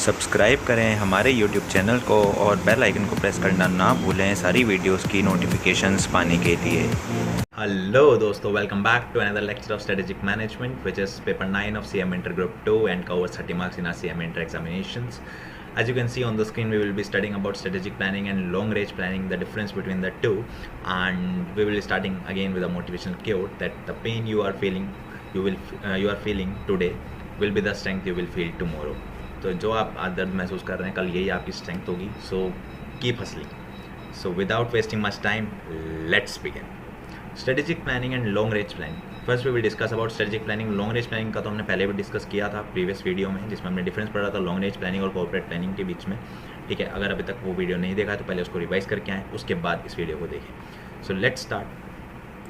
Subscribe करें हमारे YouTube channel को और बेल आइकन को प्रेस करना ना भूलें सारी वीडियोस की नोटिफिकेशंस पाने के लिए। Hello दोस्तों, welcome back to another lecture of strategic management, which is paper 9 of CM Inter Group 2 and covers 30 marks in our CM Inter examinations. As you can see on the screen, we will be studying about strategic planning and long range planning, the difference between the two, and we will be starting again with a motivational quote that the pain you are feeling today will be the strength you will feel tomorrow. तो जो आप आज दर्द महसूस कर रहे हैं कल यही आपकी स्ट्रेंथ होगी. So keep hustling. So without wasting much time, let's begin. Strategic planning and long range planning. First we will discuss about strategic planning. Long range planning का तो हमने पहले भी डिस्कस किया था प्रीवियस वीडियो में, जिसमें हमने डिफरेंस पढ़ा था लॉन्ग रेंज प्लानिंग और कॉर्पोरेट प्लानिंग के बीच में. ठीक है, अगर अभी तक वो वीडियो नहीं देखा तो पहले उसको रिवाइज करके आएँ, उसके बाद इस वीडियो को देखें. So let's start.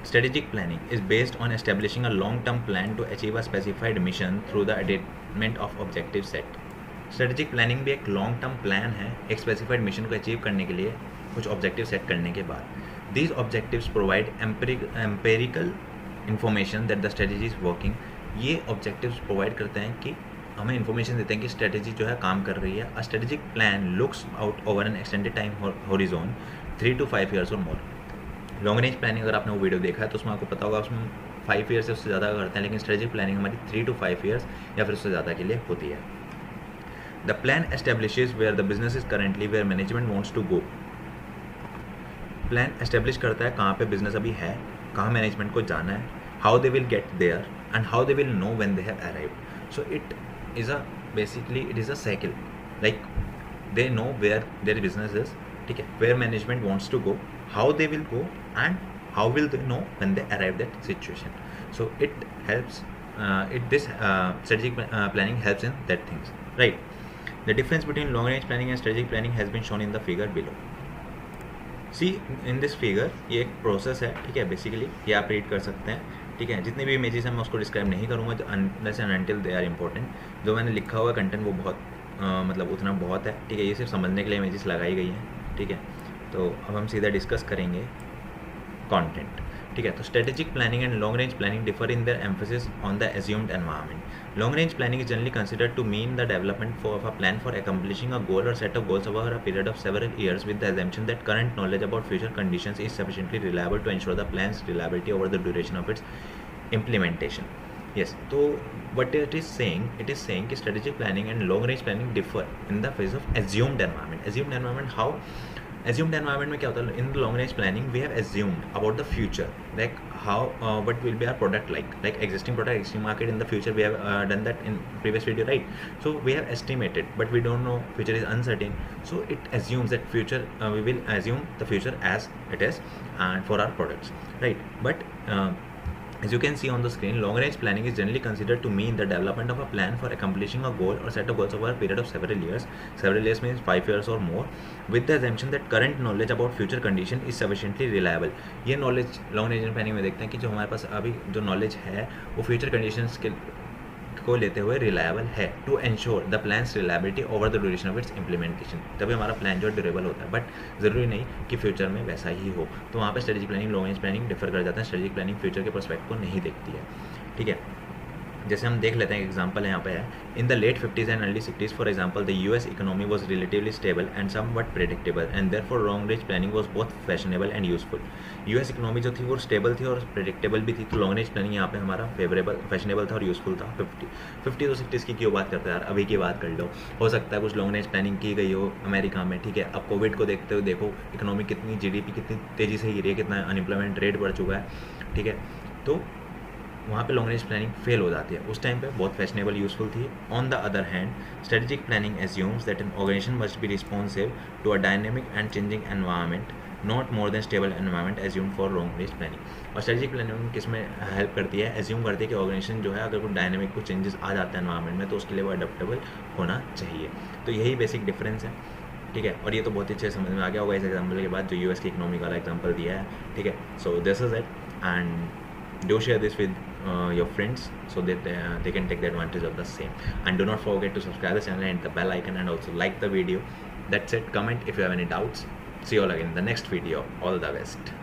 Strategic planning is based on establishing a long-term plan to achieve a specified mission through the attainment of objective set. Strategic planning भी एक लॉन्ग टर्म प्लान है एक स्पेसिफाइड मिशन को achieve करने के लिए कुछ objective set करने के बाद. These objectives provide empirical information that the strategy is working. ये ऑब्जेक्टिव्स प्रोवाइड करते हैं कि हमें इन्फॉर्मेशन देते हैं कि स्ट्रेटेजी जो है काम कर रही है. A strategic plan looks out over N extended time horizon 3 to 5 years और मोर. लॉन्ग रेंज प्लानिंग अगर आपने वो वीडियो देखा है तो उसमें आपको पता होगा उसमें 5 years से उससे ज़्यादा करते हैं, लेकिन स्ट्रेटेजिक प्लानिंग हमारी 3 to 5 years या फिर उससे ज़्यादा के लिए होती है. The plan establishes where the business is currently, where management wants to go. Plan establish करता है कहाँ पे business अभी है, कहाँ management को जाना है, how they will get there and how they will know when they have arrived. So it is a cycle. Like they know where their business is, ठीक है, where management wants to go, how they will go and how will they know when they arrive that situation. So it helps. This strategic planning helps in that things, right? The difference between long range planning and strategic planning has been shown in the figure below. See in this figure ये एक process है, ठीक है. Basically ये आप read कर सकते हैं, ठीक है. जितनी भी इमेजेस हैं मैं उसको डिस्क्राइब नहीं करूँगा unless and until they are important. जो मैंने लिखा हुआ कंटेंट वो बहुत मतलब उतना बहुत है, ठीक है. ये सिर्फ समझने के लिए इमेजेस लगाई गई हैं, ठीक है. तो अब हम सीधा डिस्कस करेंगे कंटेंट, ठीक है. तो strategic planning and long range planning differ in their emphasis on the assumed environment. Long range planning is generally considered to mean the development of a plan for accomplishing a goal or set of goals over a period of several years, with the assumption that current knowledge about future conditions is sufficiently reliable to ensure the plan's reliability over the duration of its implementation. Yes, so what it is saying कि strategic planning and long range planning differ in the phase of assumed environment. Assumed environment, how? Assumed environment में क्या होता है? In the long range planning we have assumed about the future, like how what will be our product like existing product, existing market in the future. We have done that in previous video, right? So we have estimated, but we don't know, future is uncertain, so it assumes that future we will assume the future as it is and for our products, right? But as you can see on the screen, long range planning is generally considered to mean the development of a plan for accomplishing a goal or set of goals over a period of several years. Several years means 5 years or more, with the assumption that current knowledge about future condition is sufficiently reliable. ये knowledge long range planning में देखते हैं कि जो हमारे पास अभी जो knowledge है वो future conditions को लेते हुए रिलायबल है, to ensure the plan's reliability over the duration of its implementation. तभी हमारा प्लान जो ड्यूरेबल होता है, बट ज़रूरी नहीं कि फ्यूचर में वैसा ही हो. तो वहाँ पे strategic planning long range planning differ कर जाता है. स्ट्रेटेजिक प्लानिंग फ्यूचर के प्रोस्पेक्ट को नहीं देखती है, ठीक है. जैसे हम देख लेते हैं, एग्जांपल यहाँ पे है. In the late 50s and early 60s for example the US economy was relatively stable and somewhat predictable and therefore long range planning was both fashionable and useful. US economy जो थी वो stable थी और predictable भी थी, तो long range planning यहाँ पे हमारा फेवरेबल फैशनेबल था और यूजफुल था. 50 to 60s की क्यों बात करते हैं यार, अभी की बात कर लो. हो सकता है कुछ लॉन्ग रेंज प्लानिंग की गई हो अमेरिका में, ठीक है. अब कोविड को देखते हुए देखो इकोनॉमी कितनी जीडीपी कितनी तेज़ी से गिरी है, कितना अनएम्प्लॉयमेंट रेट बढ़ चुका है, ठीक है. तो वहाँ पे लॉन्ग रेंज प्लानिंग फेल हो जाती है. उस टाइम पे बहुत फैशनेबल यूजफुल थी. On the other hand strategic planning assumes that an organization must be responsive to a dynamic and changing environment, not more than stable environment assume for long range planning. और strategic planning किस में help करती है? Assume करती है कि organisation जो है अगर कोई डायनेमिक कुछ चेंजेस आ जाता है एनवायरनमेंट में तो उसके लिए वो अडेप्टेबल होना चाहिए. तो यही बेसिक डिफरेंस है, ठीक है. और ये तो बहुत ही अच्छे समझ में आ गया होगा इस एग्जाम्पल के बाद जो यूएस की इकोनॉमी वाला एग्जाम्पल दिया है, ठीक है. So this is it and do share this with your friends so that they can take the advantage of the same. And do not forget to subscribe the channel and hit the bell icon and also like the video. That's it. Comment if you have any doubts. See you all again in the next video. All the best.